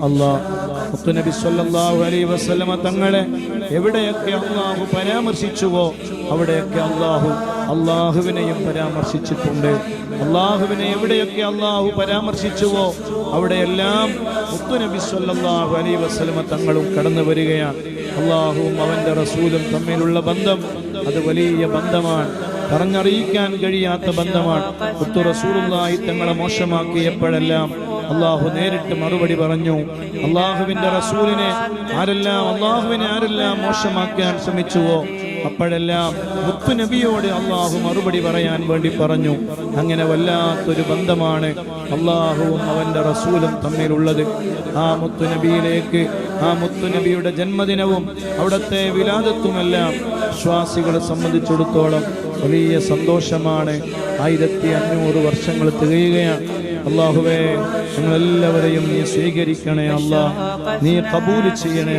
അല്ലാഹു നബി സല്ലല്ലാഹു അലൈഹി വസല്ലമ തങ്ങളെ എവിടെയൊക്കെ അല്ലാഹു പരാമർശിച്ചുവോ അവിടെയൊക്കെ അല്ലാഹുവിനെയും പരാമർശിച്ചിട്ടുണ്ട്. അല്ലാഹുവിനെ എവിടെയൊക്കെ അല്ലാഹു പരാമർശിച്ചുവോ അവിടെയെല്ലാം നബി സല്ലല്ലാഹു അലൈഹി വസല്ലമ തങ്ങളും കടന്നു വരികയാണ്. അല്ലാഹുവും അവന്റെ റസൂലും തമ്മിലുള്ള ബന്ധം അത് വലിയ ബന്ധമാണ്, പറഞ്ഞറിയിക്കാൻ കഴിയാത്ത ബന്ധമാണ്. റസൂലുള്ളാഹി തങ്ങളെ മോശമാക്കിയപ്പോഴെല്ലാം അല്ലാഹു നേരിട്ട് മറുപടി പറഞ്ഞു. അല്ലാഹുവിന്റെ റസൂലിനെ ആരെല്ലാം മോശമാക്കാൻ ശ്രമിച്ചുവോ അപ്പോഴെല്ലാം നബിയോട് അല്ലാഹു മറുപടി പറയാൻ വേണ്ടി പറഞ്ഞു. അങ്ങനെ വല്ലാത്തൊരു ബന്ധമാണ് അല്ലാഹുവും അവന്റെ റസൂലും തമ്മിലുള്ളത്. ആ നബിയിലേക്ക്, ആ നബിയുടെ ജന്മദിനവും അവിടുത്തെ വിലാദത്തുമെല്ലാം വിശ്വാസികളെ സംബന്ധിച്ചിടത്തോളം വലിയ സന്തോഷമാണ്. 1500 വർഷങ്ങൾ തികയുകയാണ്. അല്ലാഹുവേ, ഞങ്ങളെല്ലാവരെയും നീ സ്വീകരിക്കണേ അല്ലാഹ്, നീ ഖബൂൽ ചെയ്യണേ.